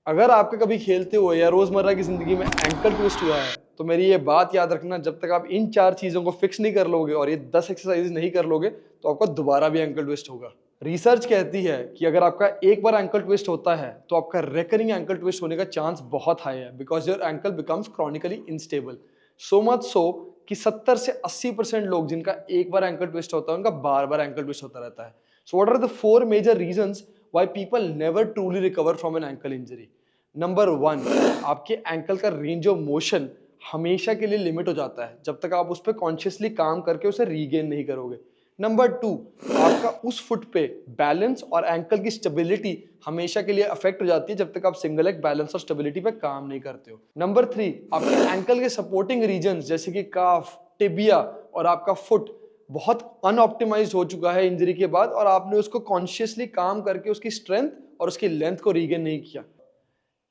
अगर आपके कभी खेलते हुए या रोजमर्रा की जिंदगी में एंकल ट्विस्ट हुआ है तो मेरी ये बात याद रखना, जब तक आप इन 4 चीजों को फिक्स नहीं कर लोगे और ये 10 एक्सरसाइज नहीं कर लोगे तो आपको दोबारा भी एंकल ट्विस्ट होगा। रिसर्च कहती है कि अगर आपका एक बार एंकल ट्विस्ट होता है तो आपका रेकरिंग एंकल ट्विस्ट होने का चांस बहुत हाई है, because your ankle becomes chronically instable. So much so कि 70 से 80% लोग जिनका एक बार एंकल ट्विस्ट होता है उनका बार बार एंकल ट्विस्ट होता रहता है। So what are the 4 major reasons why people never truly recover from an ankle injury? Number 1, आपके एंकल का रेंज ऑफ मोशन हमेशा के लिए लिमिट हो जाता है जब तक आप उस पर कॉन्शियसली काम करके उसे रीगेन नहीं करोगे। नंबर 2, आपका उस फुट पे बैलेंस और एंकल की स्टेबिलिटी हमेशा के लिए अफेक्ट हो जाती है जब तक आप सिंगल लेग बैलेंस और स्टेबिलिटी पे काम नहीं करते हो। नंबर 3, आपके एंकल के सपोर्टिंग रीजन जैसे कि काफ, टिबिया और आपका फुट बहुत अनऑप्टिमाइज्ड हो चुका है इंजरी के बाद, और आपने उसको कॉन्शियसली काम करके उसकी स्ट्रेंथ और उसकी लेंथ को रीगेन नहीं किया।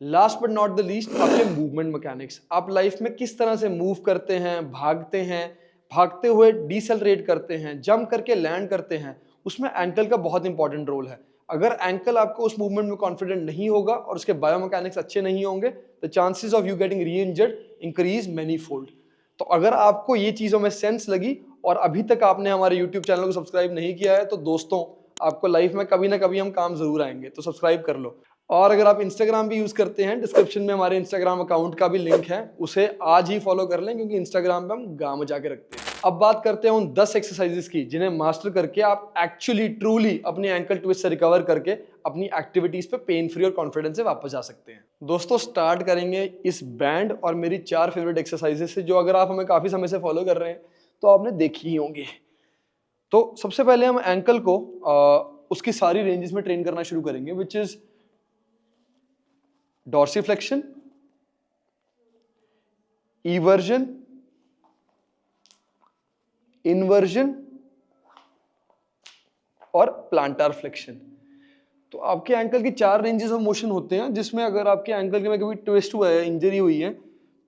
Last but not the least, आपके मूवमेंट मैकेनिक्स। आप लाइफ में किस तरह से मूव करते हैं, भागते हुए डिसेलरेट करते हैं, जंप करके लैंड करते हैं, उसमें एंकल का बहुत इंपॉर्टेंट रोल है। अगर एंकल आपको उस मूवमेंट में कॉन्फिडेंट नहीं होगा और उसके बायोमैकेनिक्स अच्छे नहीं होंगे, the chances of you getting री इंजर्ड इंक्रीज मैनी फोल्ड। तो अगर आपको ये चीज़ों में सेंस लगी और अभी तक आपने हमारे यूट्यूब चैनल को सब्सक्राइब नहीं किया है तो दोस्तों, आपको लाइफ में कभी ना कभी हम काम जरूर आएंगे, तो सब्सक्राइब कर लो। और अगर आप इंस्टाग्राम भी यूज करते हैं, डिस्क्रिप्शन में हमारे इंस्टाग्राम अकाउंट का भी लिंक है, उसे आज ही फॉलो कर लें, क्योंकि इंस्टाग्राम पे हम गाँव मचा के रखते हैं। अब बात करते हैं उन 10 एक्सरसाइजेस की जिन्हें मास्टर करके आप एक्चुअली ट्रूली अपनी एंकल ट्विस्ट से रिकवर करके अपनी एक्टिविटीज पे पेन फ्री और कॉन्फिडेंस से वापस आ सकते हैं। दोस्तों, स्टार्ट करेंगे इस बैंड और मेरी 4 फेवरेट एक्सरसाइजेस से, जो अगर आप हमें काफी समय से फॉलो कर रहे हैं तो आपने देखी ही होंगी। तो सबसे पहले हम एंकल को उसकी सारी रेंजेस में ट्रेन करना शुरू करेंगे, which is dorsiflexion, eversion, inversion और प्लांटार फ्लेक्शन। तो आपके एंकल की 4 रेंजेस ऑफ मोशन होते हैं, जिसमें अगर आपके एंकल में कभी ट्विस्ट हुआ है, इंजरी हुई है,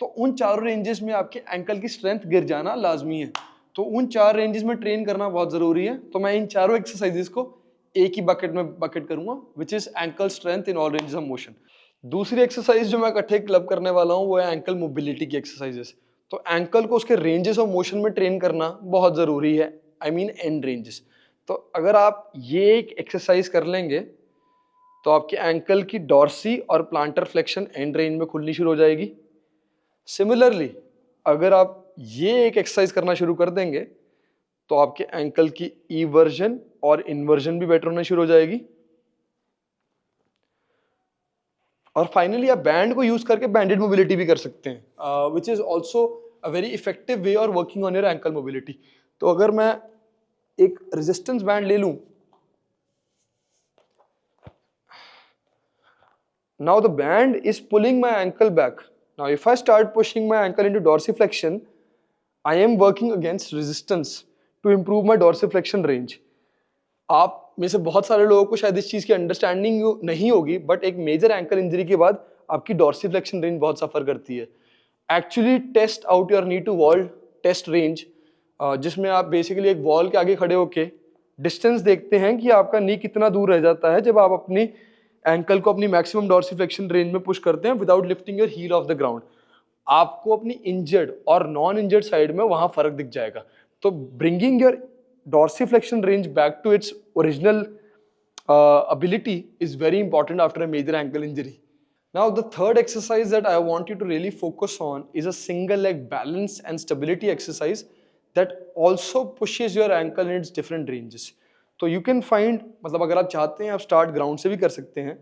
तो उन 4 रेंजेस में आपके एंकल की स्ट्रेंथ गिर जाना लाजमी है। तो उन 4 रेंजेस में ट्रेन करना बहुत जरूरी है। तो मैं इन चारों एक्सरसाइजेस को एक ही बकेट में बकेट करूंगा, which is ankle strength in all ranges of motion. दूसरी एक्सरसाइज जो मैं इकट्ठे क्लब करने वाला हूँ वो है एंकल मोबिलिटी की एक्सरसाइजेस। तो एंकल को उसके रेंजेस ऑफ मोशन में ट्रेन करना बहुत जरूरी है, आई मीन एंड रेंजेस। तो अगर आप ये एक एक्सरसाइज कर लेंगे तो आपके एंकल की डॉर्सी और प्लांटर फ्लेक्शन एंड रेंज में खुलनी शुरू हो जाएगी। सिमिलरली, अगर आप ये एक एक्सरसाइज करना शुरू कर देंगे तो आपके एंकल की इवर्जन और इन्वर्जन भी बेटर होना शुरू हो जाएगी। और फाइनली आप बैंड को यूज करके बैंडेड मोबिलिटी भी कर सकते हैं, which is also a very effective way और working on your ankle mobility. तो अगर मैं एक रेजिस्टेंस बैंड ले लूं, now the band is pulling my ankle back. Now if I start pushing my ankle into dorsiflexion, I am working against resistance to improve my dorsiflexion range. आप में से बहुत सारे लोगों को शायद इस चीज की अंडरस्टैंडिंग नहीं होगी, बट एक मेजर एंकल इंजरी के बाद आपकी डॉर्सिफ्लेक्शन रेंज बहुत सफर करती है। Actually test out your knee to wall test range, जिसमें आप बेसिकली एक वॉल के आगे खड़े होके डिस्टेंस देखते हैं कि आपका नी कितना दूर रह जाता है जब आप अपनी एंकल को अपनी मैक्सिमम डॉर्सिफ्लेक्शन रेंज में पुश करते हैं without lifting your heel off the ground. आपको अपनी इंजर्ड और नॉन इंजर्ड साइड में वहां फर्क दिख जाएगा। तो bringing your dorsiflexion range back to its original ability is very important after a major ankle injury. Now the third exercise that I want you to really focus on is a single leg balance and stability exercise that also pushes your ankle in its different ranges. तो you can find, मतलब अगर आप चाहते हैं आप start ground से भी कर सकते हैं।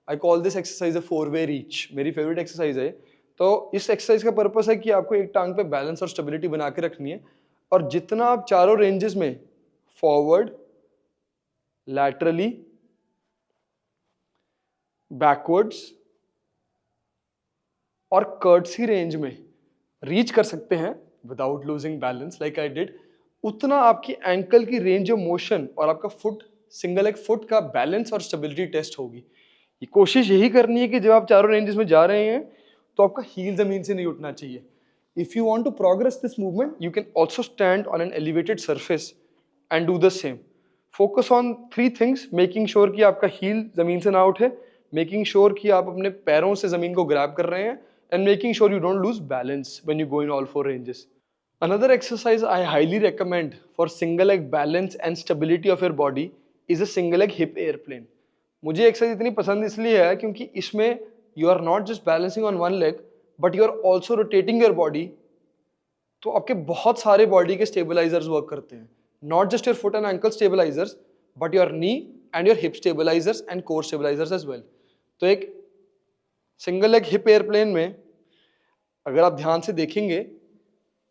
I call this exercise a 4-way reach, मेरी फेवरेट एक्सरसाइज है। तो इस एक्सरसाइज का पर्पस है कि आपको एक टांग पे बैलेंस और स्टेबिलिटी बना के रखनी है, और जितना आप चारों रेंजेस में फॉरवर्ड, लैटरली, बैकवर्ड्स और कर्टसी रेंज में रीच कर सकते हैं without losing balance like I did, उतना आपकी एंकल की रेंज ऑफ मोशन और आपका फुट, सिंगल एक फुट का बैलेंस और स्टेबिलिटी टेस्ट होगी। ये कोशिश यही करनी है कि जब आप चारों रेंजेस में जा रहे हैं तो आपका हील जमीन से नहीं उठना चाहिए। If you want to progress this movement, you can also stand on an elevated surface and do the same. Focus on 3 things, making sure कि आपका heel जमीन से ना उठे, मेकिंग श्योर कि आप अपने पैरों से जमीन को ग्रैब कर रहे हैं and making sure you don't lose balance when you go in all four ranges. Another exercise I highly recommend for single leg balance and stability of your body is a single leg hip airplane. मुझे exercise इतनी पसंद इसलिए है क्योंकि इसमें you are not just balancing on one leg but you are also rotating your body. तो आपके बहुत सारे बॉडी के स्टेबलाइजर्स वर्क करते हैं. Not just your foot and ankle stabilizers but your knee and your hip stabilizers and core stabilizers as well. तो एक single leg hip airplane में अगर आप ध्यान से देखेंगे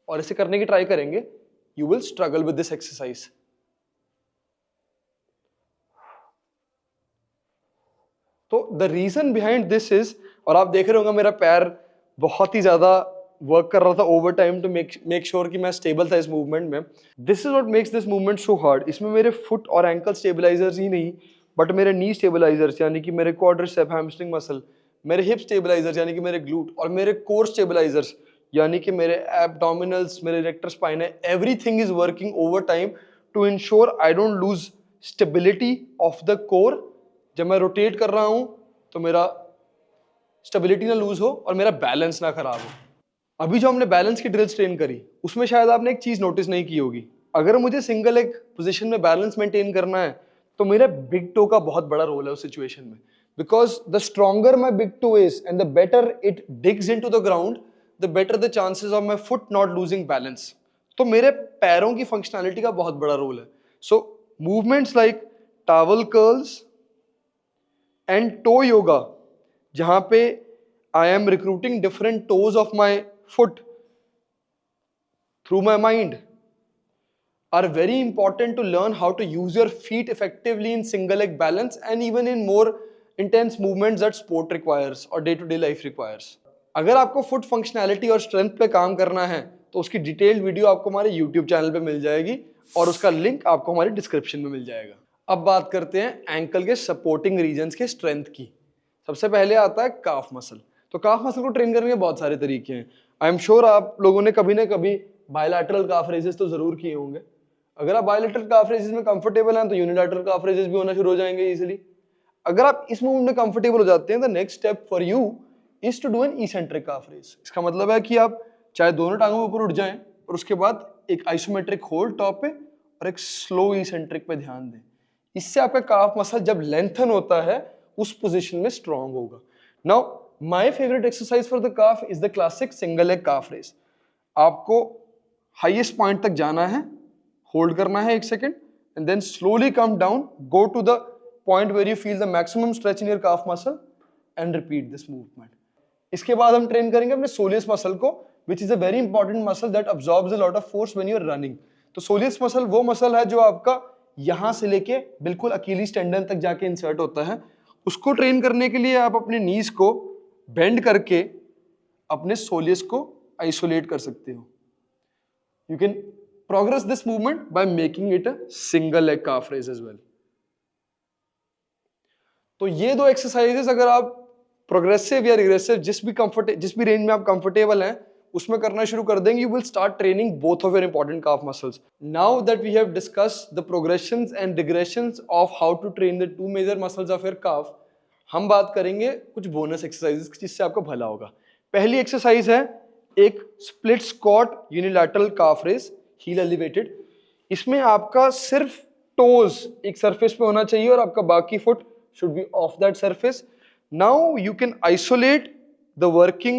और इसे करने की ट्राई करेंगे, you will struggle with this exercise. तो the reason behind this is, और आप देख रहे होंगे मेरा पैर बहुत ही ज्यादा वर्क कर रहा था over time to make sure कि मैं स्टेबल था इस मूवमेंट में. This is what makes this movement so hard. इसमें मेरे फुट और एंकल स्टेबलाइजर्स ही नहीं बट मेरे नी स्टेबलाइजर्स यानी कि मेरे क्वाड्रिसेप, हैमस्ट्रिंग मसल, मेरे हिप स्टेबलाइजर्स यानी कि मेरे ग्लूट, और मेरे कोर स्टेबलाइजर्स यानी कि मेरे एब्डोमिनल्स, मेरे रेक्टर स्पाइन है, everything is working over time to ensure I don't lose stability of the core. जब मैं रोटेट कर रहा हूं तो मेरा स्टेबिलिटी ना लूज हो और मेरा बैलेंस ना खराब हो. अभी जो हमने बैलेंस की ड्रिल्स ट्रेन करी उसमें शायद आपने एक चीज नोटिस नहीं की होगी. अगर मुझे सिंगल एक पोजिशन में बैलेंस मेंटेन करना है तो मेरा बिग टो का बहुत बड़ा रोल है उस सिचुएशन में. Because the stronger my big toe is and the better it digs in to the ground, the better the chances of my foot not losing balance. तो मेरे पैरों की फंक्शनैलिटी का बहुत बड़ा रोल है. So movements like towel curls and toe yoga, जहां पे I am recruiting different toes of my foot through my mind, are very important to learn how to use your feet effectively in single leg balance and even in more intense movements that sport requires or day-to-day life requires. अगर आपको foot functionality और strength पे काम करना है तो उसकी detailed video आपको हमारे YouTube चैनल पे मिल जाएगी और उसका लिंक आपको हमारे डिस्क्रिप्शन में मिल जाएगा. अब बात करते हैं एंकल के सपोर्टिंग रीजन्स के स्ट्रेंथ की. सबसे पहले आता है काफ मसल. तो काफ मसल को ट्रेन करने के बहुत सारे तरीके हैं. आई एम श्योर आप लोगों ने कभी ना कभी बायलैटरल काफ रेजेस तो जरूर किए होंगे. अगर आप बायलैटरल काफ रेजेस में कंफर्टेबल हैं तो यूनिलैटरल काफ रेजेस भी होना शुरू हो जाएंगे इजीली. अगर आप इस मूवमेंट में कंफर्टेबल हो जाते हैं the next step for you is to do an eccentric calf raise. इसका मतलब है कि आप चाहे दोनों टांगों के ऊपर उठ जाएं और उसके बाद एक आइसोमेट्रिक होल्ड टॉप पे और एक स्लो इसेंट्रिक पे ध्यान दें. इससे आपका काफ मसल जब लेंथन होता है उस पोजीशन में स्ट्रांग होगा. Now my favourite exercise for the calf is the classic single leg calf raise. आपको हाईएस्ट पॉइंट तक जाना है, होल्ड करना है 1 second and then slowly come down, go to the point where you feel the maximum stretch in your calf muscle and repeat this movement. इसके बाद हम train करेंगे अपने सोलियस मसल को, which is a very important muscle that absorbs a lot of force when you are running. तो soleus muscle वो muscle है जो आपका यहां से लेके बिल्कुल अकीलीज टेंडन तक जाके इंसर्ट होता है. उसको ट्रेन करने के लिए आप अपने नीज को बेंड करके अपने सोलियस को आइसोलेट कर सकते हो. You can progress this movement by making it a single leg calf raise as well. तो ये दो एक्सरसाइजेस अगर आप प्रोग्रेसिव या रिग्रेसिव जिस भी रेंज में आप कंफर्टेबल हैं उसमें करना शुरू कर देंगे, you will start training both of your important calf muscles. Now that we have discussed the progressions and regressions of how to train the 2 major muscles of your calf, हम बात करेंगे कुछ बोनस एक्सरसाइजेस जिससे आपको भला होगा. पहली exercise है एक स्प्लिट स्क्वाट यूनिलैटरल काफ रेज, हील एलिवेटेड. इसमें आपका सिर्फ टोज एक सरफेस पे होना चाहिए और आपका बाकी foot should be of that surface. Now you can isolate the working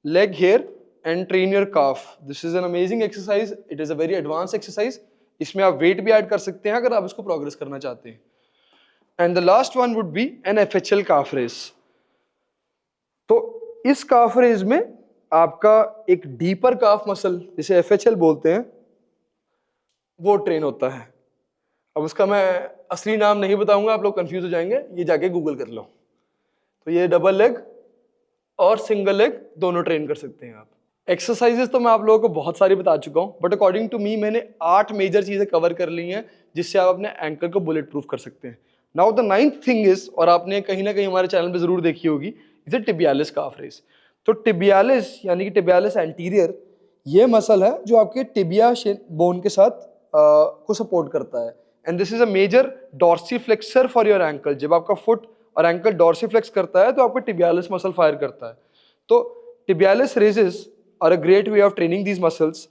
leg here and train your calf. This is an amazing exercise. It is a very advanced exercise. इसमें आप weight भी add कर सकते हैं अगर आप इसको progress करना चाहते हैं. And the last one would be an FHL calf raise. तो इस calf raise में आपका एक डीपर calf muscle जिसे FHL बोलते हैं वो ट्रेन होता है. अब उसका मैं असली नाम नहीं बताऊंगा, आप लोग कंफ्यूज हो जाएंगे, ये जाके गूगल कर लो. तो ये डबल लेग और सिंगल लेग दोनों ट्रेन कर सकते हैं आप. एक्सरसाइजेस तो मैं आप लोगों को बहुत सारी बता चुका हूं बट अकॉर्डिंग टू मी मैंने 8 मेजर चीजें कवर कर ली हैं जिससे आप अपने एंकल को बुलेट प्रूफ कर सकते हैं. Now the 9th thing is, और आपने कहीं ना कहीं हमारे चैनल पे जरूर देखी होगी, is a tibialis calf raise. तो टिबियालिस यानी कि टिबियालिस एंटीरियर ये मसल है जो आपके टिबिया बोन के साथ को सपोर्ट करता है. And this is a major dorsi flexor for your ankle. जब आपका फुट और एंकल डॉर्सिफ्लेक्स करता है तो आपका टिबियालिस मसल फायर करता है। तो tibialis raises are a great way of training these muscles,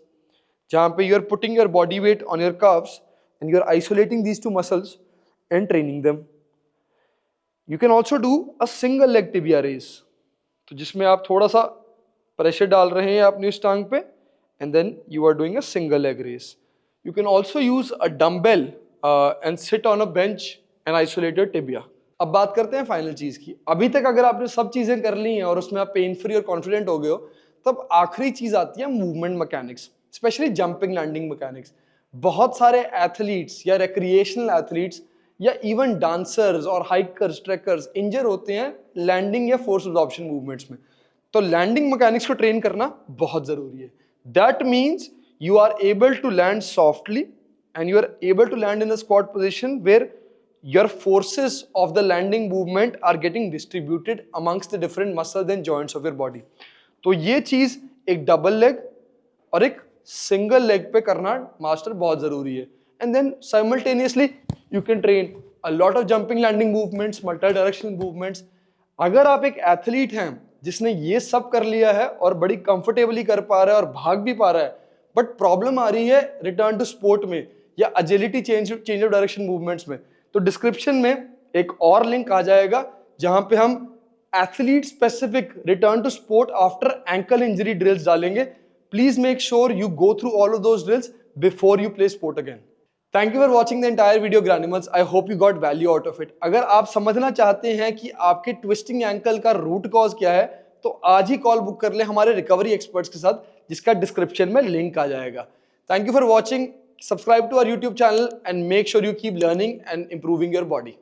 जहाँ पे you are putting your body weight on your calves and you are isolating these two muscles and training them. You can also do a single leg tibia raise, तो जिसमें आप थोड़ा सा pressure डाल रहे हैं अपनी उस टांग पे and then you are doing a single leg raise. You can also use a dumbbell and sit on a bench and isolate your tibia. अब बात करते हैं फाइनल चीज की। अभी तक अगर आपने सब चीजें कर ली हैं और उसमें आप पेन फ्री और कॉन्फिडेंट हो गए हो, तब आखिरी चीज आती है movement mechanics, specially jumping landing mechanics. बहुत सारे एथलीट्स या रिक्रिएशनल एथलीट्स या इवन डांसर्स और हाइकर्स ट्रैकर्स इंजर होते हैं लैंडिंग या फोर्स एब्जॉर्प्शन मूवमेंट्स में। तो लैंडिंग मैकेनिक्स को ट्रेन करना बहुत जरूरी है। That means you are able to land softly and you are able to land in a squat position where your forces of the landing movement are getting distributed amongst the different muscles and joints of your body. तो ये चीज एक double leg और एक single leg पे करना master बहुत जरूरी है। And then simultaneously you can train a lot of jumping landing movements, multi directional movements. अगर आप एक एथलीट हैं जिसने ये सब कर लिया है और बड़ी कंफर्टेबली कर पा रहा है और भाग भी पा रहा है, बट प्रॉब्लम आ रही है रिटर्न टू स्पोर्ट में या agility change of direction movements में, तो डिस्क्रिप्शन में एक और लिंक आ जाएगा जहां पे हम athlete specific return to sport after ankle injury drills डालेंगे। Please make sure you go through all of those drills before you play sport again. Thank you for watching the entire video Granimals. I hope you got value out of it. अगर आप समझना चाहते हैं कि आपके twisting ankle का root cause क्या है, तो आज ही कॉल बुक कर ले हमारे रिकवरी एक्सपर्ट्स के साथ, जिसका डिस्क्रिप्शन में लिंक आ जाएगा। Thank you for watching. Subscribe to our YouTube channel and make sure you keep learning and improving your body.